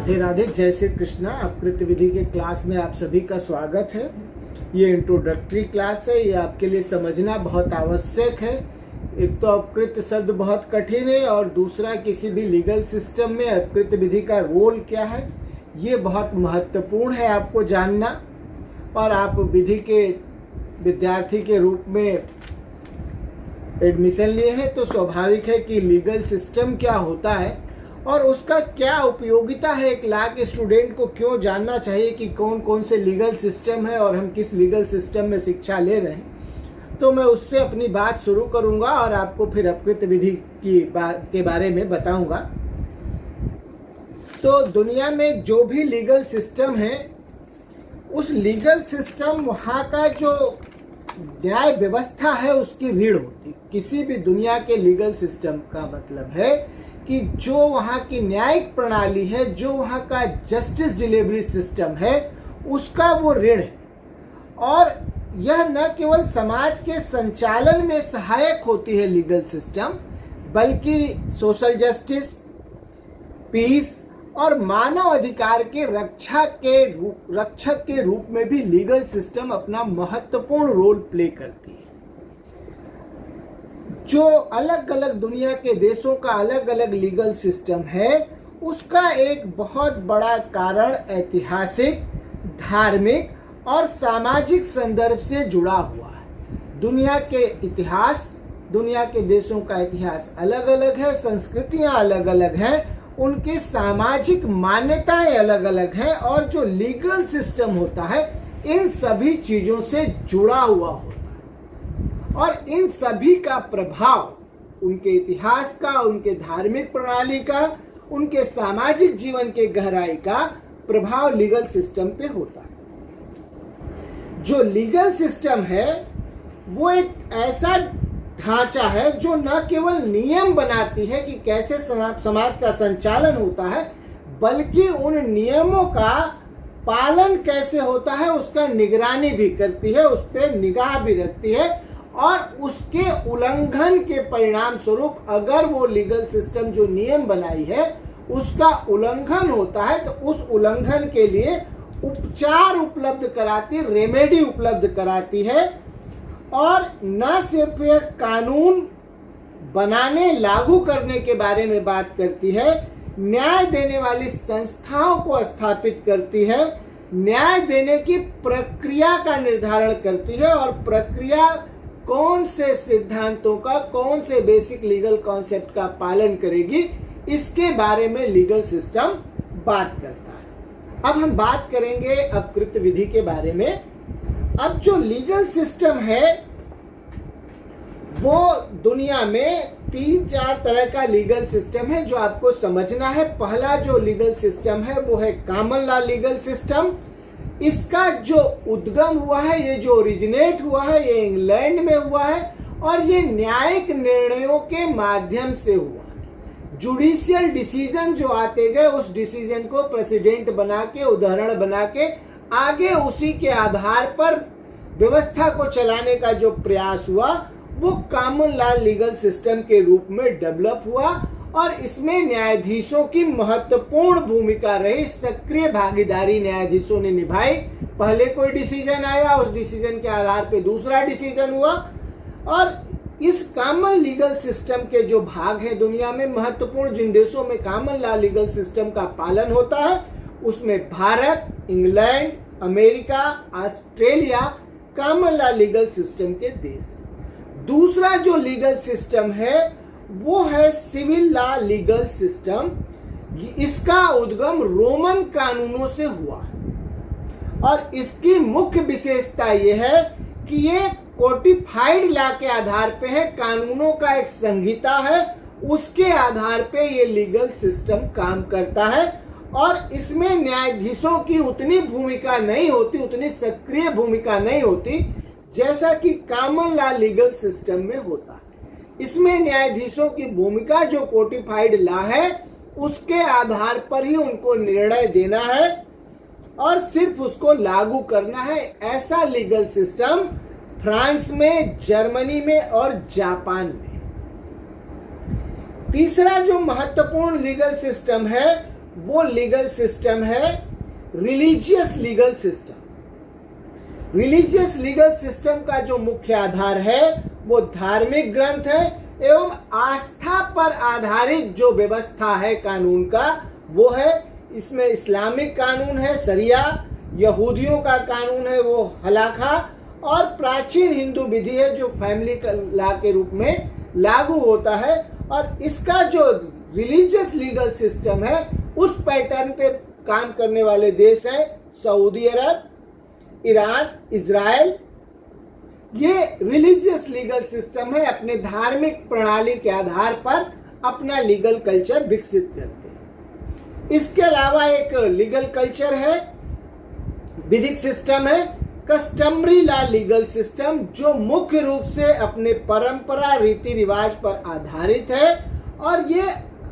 राधे राधे, जय श्री कृष्णा। अपकृत विधि के क्लास में आप सभी का स्वागत है। ये इंट्रोडक्टरी क्लास है, ये आपके लिए समझना बहुत आवश्यक है। एक तो अपकृत शब्द बहुत कठिन है और दूसरा किसी भी लीगल सिस्टम में अपकृत विधि का रोल क्या है ये बहुत महत्वपूर्ण है आपको जानना। और आप विधि के विद्यार्थी के रूप में एडमिशन लिए हैं तो स्वाभाविक है कि लीगल सिस्टम क्या होता है और उसका क्या उपयोगिता है। एक लॉ के स्टूडेंट को क्यों जानना चाहिए कि कौन कौन से लीगल सिस्टम है और हम किस लीगल सिस्टम में शिक्षा ले रहे हैं, तो मैं उससे अपनी बात शुरू करूंगा और आपको फिर अपकृत विधि के बारे में बताऊंगा। तो दुनिया में जो भी लीगल सिस्टम है, उस लीगल सिस्टम वहाँ का जो न्याय व्यवस्था है उसकी रीढ़ होती। किसी भी दुनिया के लीगल सिस्टम का मतलब है कि जो वहाँ की न्यायिक प्रणाली है, जो वहाँ का जस्टिस डिलीवरी सिस्टम है, उसका वो ऋण है। और यह न केवल समाज के संचालन में सहायक होती है लीगल सिस्टम, बल्कि सोशल जस्टिस, पीस और मानव अधिकार के रक्षक के रूप में भी लीगल सिस्टम अपना महत्वपूर्ण रोल प्ले करती है। जो अलग अलग दुनिया के देशों का अलग अलग लीगल सिस्टम है, उसका एक बहुत बड़ा कारण ऐतिहासिक, धार्मिक और सामाजिक संदर्भ से जुड़ा हुआ है। दुनिया के इतिहास, दुनिया के देशों का इतिहास अलग अलग है, संस्कृतियां अलग अलग हैं, उनके सामाजिक मान्यताएं अलग अलग हैं और जो लीगल सिस्टम होता है इन सभी चीजों से जुड़ा हुआ होता है। और इन सभी का प्रभाव उनके इतिहास का, उनके धार्मिक प्रणाली का, उनके सामाजिक जीवन के गहराई का प्रभाव लीगल सिस्टम पे होता है। जो लीगल सिस्टम है वो एक ऐसा ढांचा है जो न केवल नियम बनाती है कि कैसे समाज का संचालन होता है, बल्कि उन नियमों का पालन कैसे होता है उसका निगरानी भी करती है, उस पर निगाह भी रखती है। और उसके उल्लंघन के परिणाम स्वरूप अगर वो लीगल सिस्टम जो नियम बनाई है उसका उल्लंघन होता है तो उस उल्लंघन के लिए उपचार उपलब्ध कराती, रेमेडी उपलब्ध कराती है। और न सिर्फ यह कानून बनाने, लागू करने के बारे में बात करती है, न्याय देने वाली संस्थाओं को स्थापित करती है, न्याय देने की प्रक्रिया का निर्धारण करती है और प्रक्रिया कौन से सिद्धांतों का, कौन से बेसिक लीगल कॉन्सेप्ट का पालन करेगी, इसके बारे में लीगल सिस्टम बात करता है। अब हम बात करेंगे अपकृत विधि के बारे में। अब जो लीगल सिस्टम है वो दुनिया में 3-4 तरह का लीगल सिस्टम है जो आपको समझना है। पहला जो लीगल सिस्टम है वो है कॉमन लॉ लीगल सिस्टम। इसका जो उद्गम हुआ है, ये जो ओरिजिनेट हुआ है, ये इंग्लैंड में हुआ है और ये न्यायिक निर्णयों के माध्यम से हुआ। जुडिशियल डिसीजन जो आते गए उस डिसीजन को प्रेसिडेंट बना के, उदाहरण बना के आगे उसी के आधार पर व्यवस्था को चलाने का जो प्रयास हुआ वो कॉमन लॉ लीगल सिस्टम के रूप में डेवलप हुआ। और इसमें न्यायाधीशों की महत्वपूर्ण भूमिका रही, सक्रिय भागीदारी न्यायाधीशों ने निभाई। पहले कोई डिसीजन आया, उस डिसीजन के आधार पे दूसरा डिसीजन हुआ। और इस कॉमन लीगल सिस्टम के जो भाग हैं दुनिया में महत्वपूर्ण, जिन देशों में कॉमन लॉ लीगल सिस्टम का पालन होता है उसमें Bharat, England, America, Australia common law legal system के देश हैं। दूसरा जो लीगल सिस्टम है वो है सिविल लॉ लीगल सिस्टम। इसका उद्गम रोमन कानूनों से हुआ है और इसकी मुख्य विशेषता यह है कि ये कोडिफाइड लॉ के आधार पे है, कानूनों का एक संहिता है, उसके आधार पे ये लीगल सिस्टम काम करता है। और इसमें न्यायाधीशों की उतनी भूमिका नहीं होती, उतनी सक्रिय भूमिका नहीं होती जैसा कि कॉमन लॉ लीगल सिस्टम में होता है। इसमें न्यायाधीशों की भूमिका जो कोडिफाइड लॉ है उसके आधार पर ही उनको निर्णय देना है और सिर्फ उसको लागू करना है। ऐसा लीगल सिस्टम फ्रांस में, जर्मनी में और जापान में। तीसरा जो महत्वपूर्ण लीगल सिस्टम है वो लीगल सिस्टम है religious legal system. Religious legal system का जो मुख्य आधार है वो धार्मिक ग्रंथ है एवं आस्था पर आधारित जो व्यवस्था है कानून का वो है। इसमें इस्लामिक कानून है शरिया, यहूदियों का कानून है वो हलाखा, और प्राचीन हिंदू विधि है जो फैमिली लॉ के रूप में लागू होता है। और इसका जो रिलीजियस लीगल सिस्टम है उस पैटर्न पे काम करने वाले देश हैं सऊदी अरब, ईरान, इजराइल। ये रिलीजियस लीगल सिस्टम है, अपने धार्मिक प्रणाली के आधार पर अपना लीगल कल्चर विकसित करते हैं। इसके अलावा एक लीगल कल्चर है, विधिक सिस्टम है कस्टमरी लॉ लीगल सिस्टम, जो मुख्य रूप से अपने परंपरा रीति रिवाज पर आधारित है और ये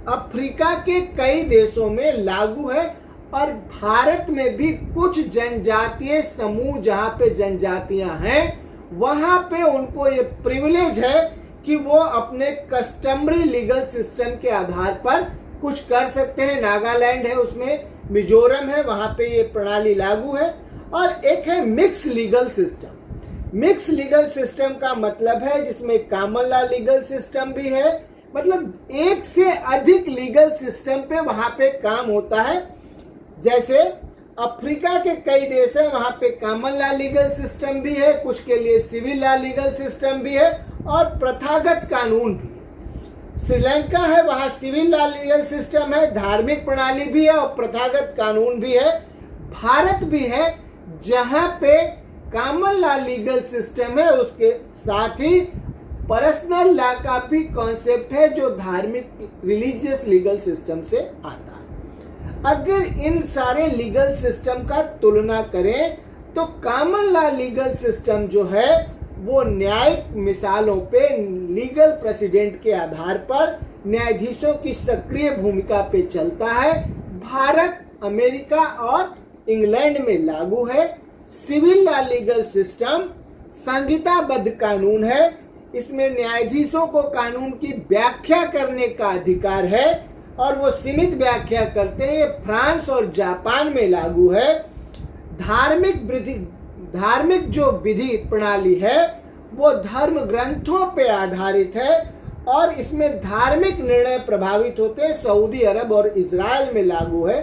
अफ्रीका के कई देशों में लागू है। और भारत में भी कुछ जनजातीय समूह जहां पे जनजातियां हैं वहां पे उनको ये प्रिविलेज है कि वो अपने कस्टमरी लीगल सिस्टम के आधार पर कुछ कर सकते हैं। नागालैंड है उसमें, मिजोरम है, वहां पे ये प्रणाली लागू है। और एक है mix legal system. Mix legal system का मतलब है जिसमें कॉमन लॉ लीगल सिस्टम भी है, मतलब एक से अधिक लीगल सिस्टम पे वहां पे काम होता है। जैसे अफ्रीका के कई देश हैं वहां पे कॉमन लॉ लीगल सिस्टम भी है, कुछ के लिए सिविल लॉ लीगल सिस्टम भी है और प्रथागत कानून भी है। श्रीलंका है वहां सिविल लॉ लीगल सिस्टम है, धार्मिक प्रणाली भी है और प्रथागत कानून भी है। भारत भी है जहां पे कॉमन लॉ लीगल सिस्टम है, उसके साथ ही पर्सनल लॉ का भी कॉन्सेप्ट है जो धार्मिक रिलीजियस लीगल सिस्टम से आता है। अगर इन सारे लीगल सिस्टम का तुलना करें तो कॉमन लॉ लीगल सिस्टम जो है वो न्यायिक मिसालों पे लीगल प्रेसिडेंट के आधार पर न्यायाधीशों की सक्रिय भूमिका पे चलता है। भारत, अमेरिका और इंग्लैंड में लागू है। सिविल लॉ लीगल सिस्टम संहिताबद्ध कानून है, इसमें न्यायाधीशों को कानून की व्याख्या करने का अधिकार है और वो सीमित व्याख्या करते हैं। फ्रांस और जापान में लागू है। धार्मिक जो विधि प्रणाली है वो धर्म ग्रंथों पे आधारित है और इसमें धार्मिक निर्णय प्रभावित होते हैं। सऊदी अरब और इजराइल में लागू है।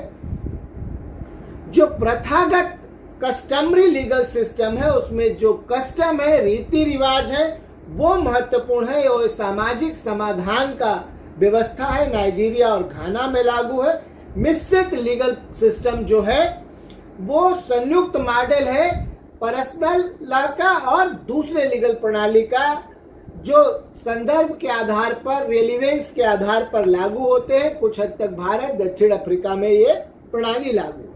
जो प्रथागत कस्टमरी लीगल सिस्टम है उसमें जो कस्टम है, रीति रिवाज है वो महत्वपूर्ण है और सामाजिक समाधान का व्यवस्था है। नाइजीरिया और घाना में लागू है। मिश्रित लीगल सिस्टम जो है वो संयुक्त मॉडल है पर्सनल लॉ का और दूसरे लीगल प्रणाली का, जो संदर्भ के आधार पर, रेलिवेंस के आधार पर लागू होते हैं। कुछ हद तक भारत, दक्षिण अफ्रीका में ये प्रणाली लागू है।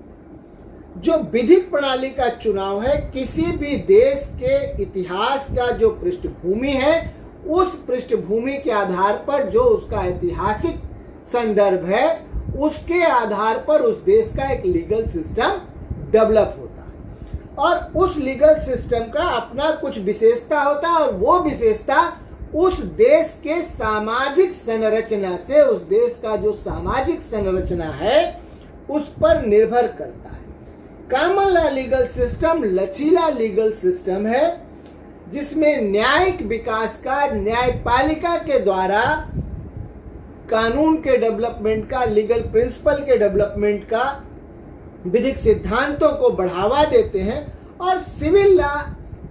जो विधिक प्रणाली का चुनाव है, किसी भी देश के इतिहास का जो पृष्ठभूमि है उस पृष्ठभूमि के आधार पर जो उसका ऐतिहासिक संदर्भ है उसके आधार पर उस देश का एक लीगल सिस्टम डेवलप होता है और उस लीगल सिस्टम का अपना कुछ विशेषता होता है और वो विशेषता उस देश के सामाजिक संरचना से, उस देश का जो सामाजिक संरचना है उस पर निर्भर करता है। कॉमन लॉ लीगल सिस्टम लचीला लीगल सिस्टम है जिसमें न्यायिक विकास का, न्यायपालिका के द्वारा कानून के डेवलपमेंट का, लीगल प्रिंसिपल के डेवलपमेंट का, विधिक सिद्धांतों को बढ़ावा देते हैं। और सिविल लॉ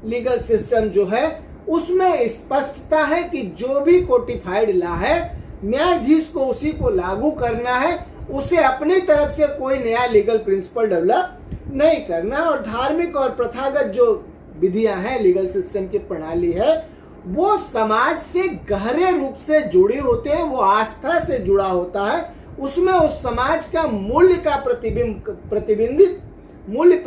लीगल सिस्टम जो है उसमें स्पष्टता है कि जो भी कोडिफाइड लॉ है न्यायाधीश को उसी को लागू करना है, उसे अपनी तरफ से कोई नया लीगल प्रिंसिपल डेवलप नहीं करना। और धार्मिक और प्रथागत जो विधियां हैं, लीगल सिस्टम की प्रणाली है, वो समाज से गहरे रूप से जुड़े होते हैं, वो आस्था से जुड़ा होता है, उसमें उस समाज का मूल्य का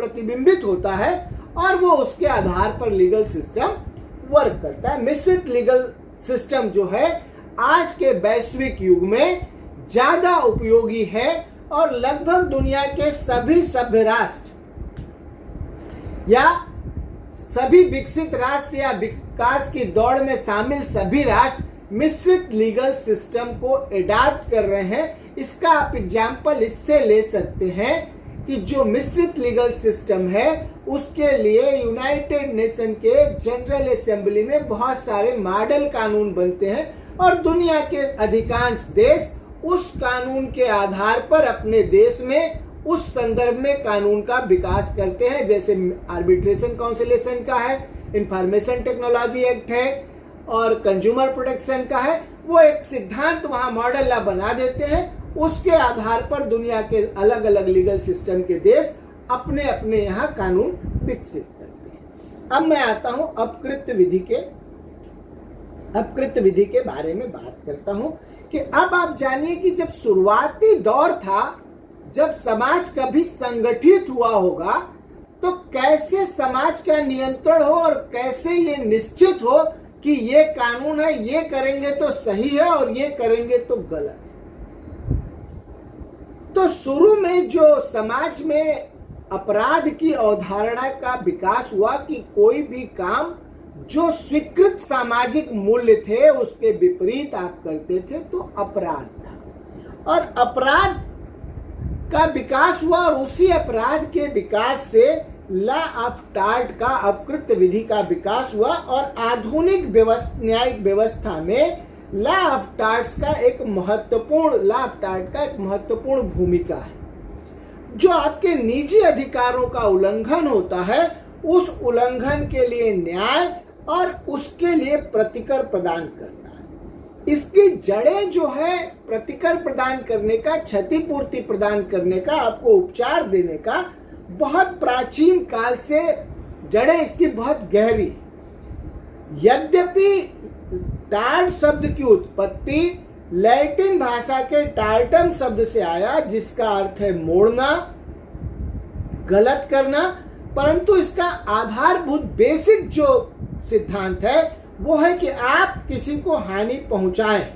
प्रतिबिंबित होता है और वो उसके आधार पर लीगल सिस्टम वर्क करता है। मिश्रित लीगल सिस्टम जो है आज के वैश्विक युग में ज्यादा उपयोगी है और लगभग दुनिया के सभी सभ्य राष्ट्र या सभी विकसित राष्ट्र या विकास की दौड़ में शामिल सभी राष्ट्र मिश्रित लीगल सिस्टम को एडाप्ट कर रहे हैं। इसका आप एग्जाम्पल इससे ले सकते हैं कि जो मिश्रित लीगल सिस्टम है उसके लिए यूनाइटेड नेशन के जनरल असेंबली में बहुत सारे मॉडल कानून बनते हैं और दुनिया के अधिकांश देश उस कानून के आधार पर अपने देश में उस संदर्भ में कानून का विकास करते हैं। जैसे आर्बिट्रेशन काउंसिलेशन का है, इंफॉर्मेशन टेक्नोलॉजी एक्ट है और कंज्यूमर प्रोटेक्शन का है। वो एक सिद्धांत वहां मॉडल ला बना देते हैं, उसके आधार पर दुनिया के अलग अलग लीगल सिस्टम के देश अपने अपने यहाँ कानून विकसित करते हैं। अब मैं आता हूं अपकृत विधि के बारे में बात करता हूं कि अब आप जानिए कि जब शुरुआती दौर था, जब समाज कभी संगठित हुआ होगा तो कैसे समाज का नियंत्रण हो और कैसे ये निश्चित हो कि ये कानून है, ये करेंगे तो सही है और ये करेंगे तो गलत। तो शुरू में जो समाज में अपराध की अवधारणा का विकास हुआ कि कोई भी काम जो स्वीकृत सामाजिक मूल्य थे उसके विपरीत आप करते थे तो अपराध था, और अपराध का विकास हुआ और उसी अपराध के विकास से लॉ ऑफ टार्ट का अपकृत विधि का विकास हुआ और आधुनिक न्यायिक व्यवस्था में लॉ ऑफ टार्ट का एक महत्वपूर्ण भूमिका है। जो आपके निजी अधिकारों का उल्लंघन होता है उस उल्लंघन के लिए न्याय और उसके लिए प्रतिकर प्रदान करना है। इसकी जड़ें जो है प्रतिकर प्रदान करने का, क्षतिपूर्ति प्रदान करने का, आपको उपचार देने का बहुत प्राचीन काल से जड़ें इसकी बहुत गहरी है। यद्यपि टार्ट शब्द की उत्पत्ति लैटिन भाषा के टार्टम शब्द से आया जिसका अर्थ है मोड़ना, गलत करना, परंतु इसका आधारभूत बेसिक जो सिद्धांत है वो है कि आप किसी को हानि पहुंचाएं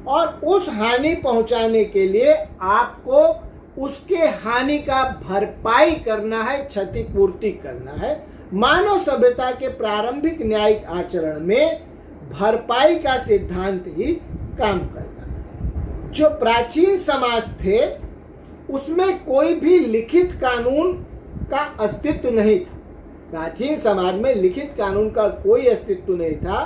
और उस हानि पहुंचाने के लिए आपको उसके हानि का भरपाई करना है, क्षतिपूर्ति करना है। मानव सभ्यता के प्रारंभिक न्यायिक आचरण में भरपाई का सिद्धांत ही काम करता है। जो प्राचीन समाज थे उसमें कोई भी लिखित कानून का अस्तित्व नहीं था। प्राचीन समाज में लिखित कानून का कोई अस्तित्व नहीं था।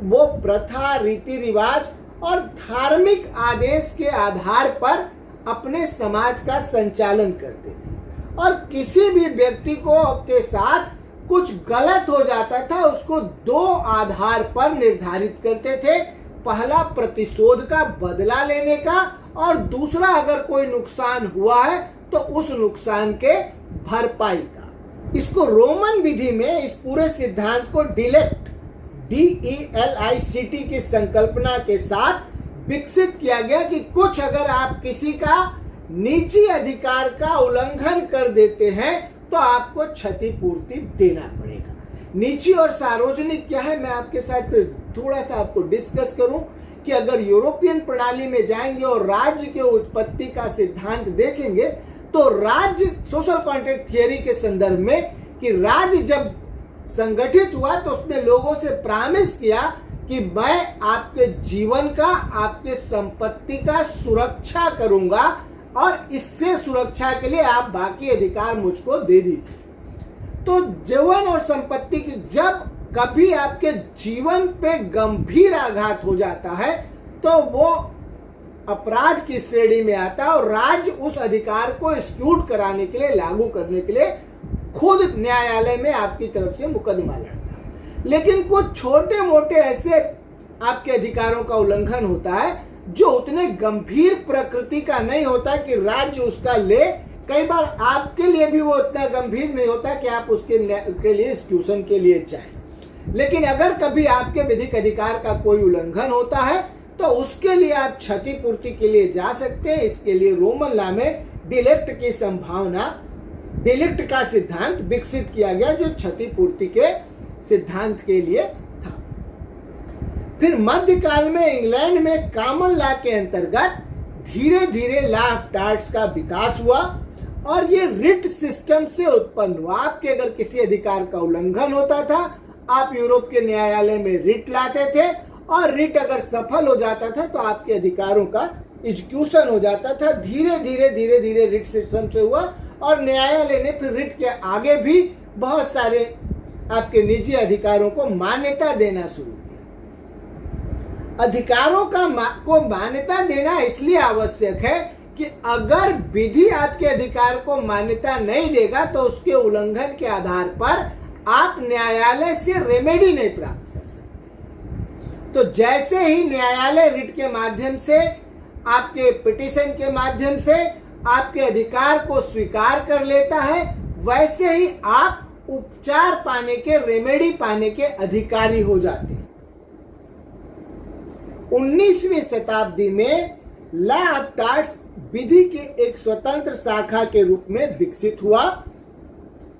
वो प्रथा, रीति रिवाज और धार्मिक आदेश के आधार पर अपने समाज का संचालन करते थे और किसी भी व्यक्ति को के साथ कुछ गलत हो जाता था उसको दो आधार पर निर्धारित करते थे। पहला प्रतिशोध का बदला लेने का और दूसरा अगर कोई नुकसान हुआ है तो उस नुकसान के भरपाई का। इसको रोमन विधि में इस पूरे सिद्धांत को डिलेक्ट DELICT की संकल्पना के साथ विकसित किया गया कि कुछ अगर आप किसी का निजी अधिकार का उल्लंघन कर देते हैं तो आपको क्षतिपूर्ति देना पड़ेगा। निजी और सार्वजनिक क्या है मैं आपके साथ थोड़ा सा आपको डिस्कस करूं कि अगर यूरोपियन प्रणाली में जाएंगे और राज्य के उत्पत्ति का सिद्धांत देखेंगे तो राज्य सोशल कॉन्ट्रैक्ट थियरी के संदर्भ में कि राज्य जब संगठित हुआ तो उसने लोगों से प्रॉमिस किया कि मैं आपके जीवन का, आपके संपत्ति का सुरक्षा करूंगा और इससे सुरक्षा के लिए आप बाकी अधिकार मुझको दे दीजिए। तो जीवन और संपत्ति की जब कभी आपके जीवन पे गंभीर आघात हो जाता है तो वो अपराध की श्रेणी में आता है और राज्य उस अधिकार को एक्सक्यूट कराने के लिए, लागू करने के लिए खुद न्यायालय में आपकी तरफ से मुकदमा लड़ता है। लेकिन कुछ छोटे मोटे ऐसे आपके अधिकारों का उल्लंघन होता है जो उतने गंभीर प्रकृति का नहीं होता कि राज्य उसका ले। कई बार आपके लिए भी वो उतना गंभीर नहीं होता कि आप उसके लिए एक्सक्यूशन के लिए चाहें। लेकिन अगर कभी आपके विधिक अधिकार का कोई उल्लंघन होता है तो उसके लिए आप क्षतिपूर्ति के लिए जा सकते हैं। इसके लिए रोमन लॉ में डिलेक्ट की संभावना, डिलेक्ट का सिद्धांत विकसित किया गया जो क्षतिपूर्ति के सिद्धांत के लिए था। फिर मध्यकाल में इंग्लैंड में कॉमन लॉ के अंतर्गत धीरे धीरे लॉ ऑफ टार्ट्स का विकास हुआ और ये रिट सिस्टम से उत्पन्न हुआ। आपके अगर किसी अधिकार का उल्लंघन होता था आप यूरोप के न्यायालय में रिट लाते थे और रिट अगर सफल हो जाता था तो आपके अधिकारों का एग्जीक्यूशन हो जाता था। धीरे धीरे रिट सिस्टम से हुआ और न्यायालय ने फिर रिट के आगे भी बहुत सारे आपके निजी अधिकारों को मान्यता देना शुरू किया। अधिकारों को मान्यता देना इसलिए आवश्यक है कि अगर विधि आपके अधिकार को मान्यता नहीं देगा तो उसके उल्लंघन के आधार पर आप न्यायालय से रेमेडी नहीं प्राप्त कर सकते। तो जैसे ही न्यायालय रिट के माध्यम से, आपके पिटीशन के माध्यम से आपके अधिकार को स्वीकार कर लेता है, वैसे ही आप उपचार पाने के, रेमेडी पाने के अधिकारी हो जाते हैं। 19वीं शताब्दी में लॉ ऑफ टॉर्ट्स विधि की एक स्वतंत्र शाखा के रूप में विकसित हुआ,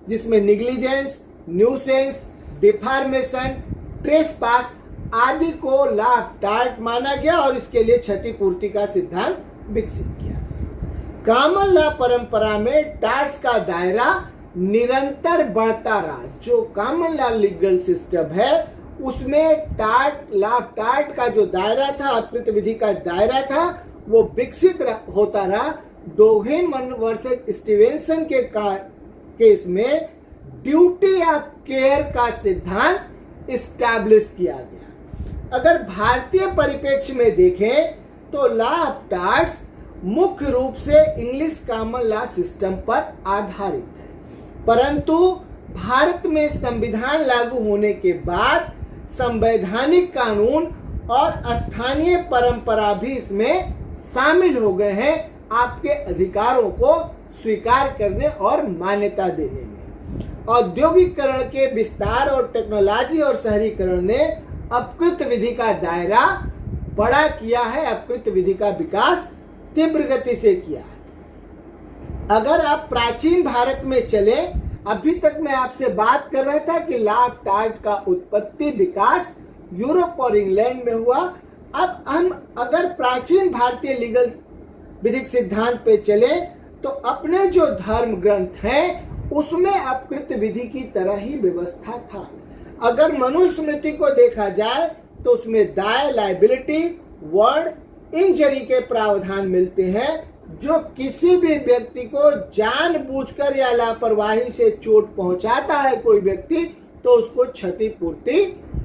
जिसमें निग्लिजेंस, न्यूसेंस, डिफॉर्मेशन, ट्रेसपास आदि को लॉ ऑफ टॉर्ट माना गया और इसके लिए क्षतिपूर्ति का सिद्धांत विकसित किया। कॉमन लॉ परंपरा में टॉर्ट्स का दायरा निरंतर बढ़ता रहा। जो कॉमन लॉ लीगल सिस्टम है उसमें लॉ ऑफ टॉर्ट का जो दायरा था, अपकृत विधि का दायरा था, वो विकसित होता रहा। डोहेन वर्सेस स्टीवेंसन के केस में ड्यूटी ऑफ केयर का सिद्धांत इस्टेब्लिश किया गया। अगर भारतीय परिप्रेक्ष्य में देखें तो लॉ ऑफ टॉर्ट्स मुख्य रूप से इंग्लिश कॉमन लॉ सिस्टम पर आधारित है, परंतु भारत में संविधान लागू होने के बाद संवैधानिक कानून और स्थानीय परंपरा भी इसमें शामिल हो गए हैं आपके अधिकारों को स्वीकार करने और मान्यता देने में। औद्योगिकरण के विस्तार और टेक्नोलॉजी और शहरीकरण ने अपकृत विधि का दायरा बड़ा किया है, अपकृत विधि का विकास तीव्र गति से किया है। अगर आप प्राचीन भारत में चले, अभी तक मैं आपसे बात कर रहा था कि लॉ ऑफ टॉर्ट का उत्पत्ति विकास यूरोप और इंग्लैंड में हुआ। अब हम अगर प्राचीन भारतीय लीगल विधिक सिद्धांत पे चले तो अपने जो धर्म ग्रंथ हैं उसमें अपकृत विधि की तरह ही व्यवस्था था। अगर मनुस्मृति को देखा जाए तो उसमें दाय, लायबिलिटी, वर्ड, इंजरी के प्रावधान मिलते हैं। जो किसी भी व्यक्ति को जानबूझकर या लापरवाही से चोट पहुंचाता है कोई व्यक्ति, तो उसको क्षतिपूर्ति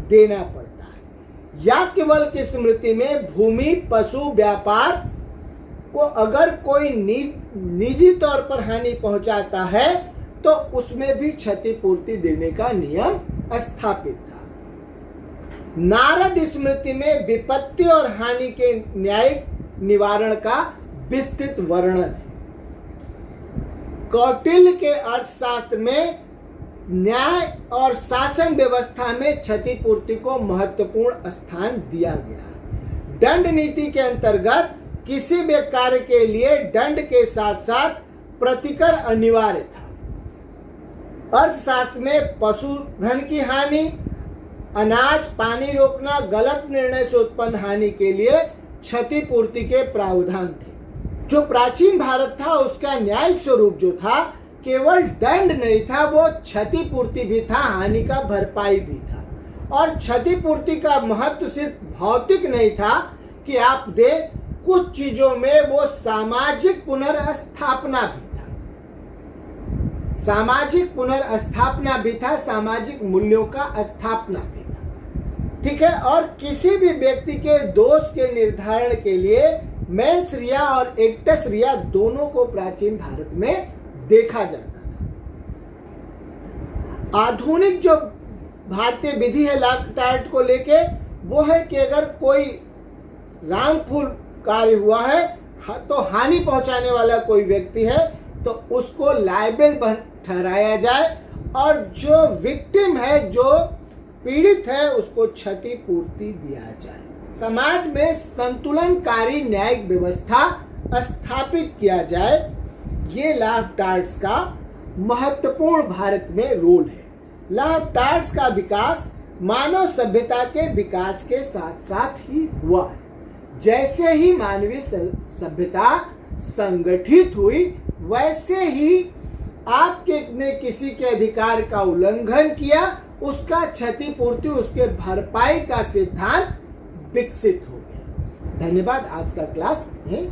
देना पड़ता है। या केवल की स्मृति में भूमि, पशु, व्यापार को अगर कोई निजी तौर पर हानि पहुंचाता है तो उसमें भी क्षतिपूर्ति देने का नियम स्थापित था। नारद स्मृति में विपत्ति और हानि के न्यायिक निवारण का विस्तृत वर्णन है। कौटिल्य के अर्थशास्त्र में न्याय और शासन व्यवस्था में क्षतिपूर्ति को महत्वपूर्ण स्थान दिया गया। दंड नीति के अंतर्गत किसी भी कार्य के लिए दंड के साथ साथ प्रतिकर अनिवार्य था। अर्थशास्त्र में पशुधन की हानि, अनाज, पानी रोकना, गलत निर्णय से उत्पन्न हानि के लिए क्षतिपूर्ति के प्रावधान थे। जो प्राचीन भारत था उसका न्यायिक स्वरूप जो था केवल दंड नहीं था, वो क्षतिपूर्ति भी था, हानि का भरपाई भी था। और क्षतिपूर्ति का महत्व सिर्फ भौतिक नहीं था कि आप दे, कुछ चीजों में वो सामाजिक पुनर्स्थापना भी था, सामाजिक पुनर्स्थापना भी था, सामाजिक मूल्यों का स्थापना भी था। ठीक है। और किसी भी व्यक्ति के दोष के निर्धारण के लिए मेंस रिया और एक्टस रिया दोनों को प्राचीन भारत में देखा जाता था। आधुनिक जो भारतीय विधि है लॉ ऑफ टॉर्ट को लेके, वो है कि अगर कोई रामफुल कार्य हुआ है तो हानि पहुंचाने वाला कोई व्यक्ति है तो उसको लायबल ठहराया जाए और जो विक्टिम है, जो पीड़ित है, उसको क्षतिपूर्ति दिया जाए। समाज में संतुलनकारी न्यायिक व्यवस्था स्थापित किया जाए, ये लॉ ऑफ टॉर्ट्स का महत्वपूर्ण भारत में रोल है। लॉ ऑफ टॉर्ट्स का विकास मानव सभ्यता के विकास के साथ साथ ही हुआ है। जैसे ही मानवीय सभ्यता संगठित हुई, वैसे ही आपके ने किसी के अधिकार का उल्लंघन किया, उसका क्षतिपूर्ति, उसके भरपाई का सिद्धांत विकसित हो गया। धन्यवाद। आज का क्लास यहीं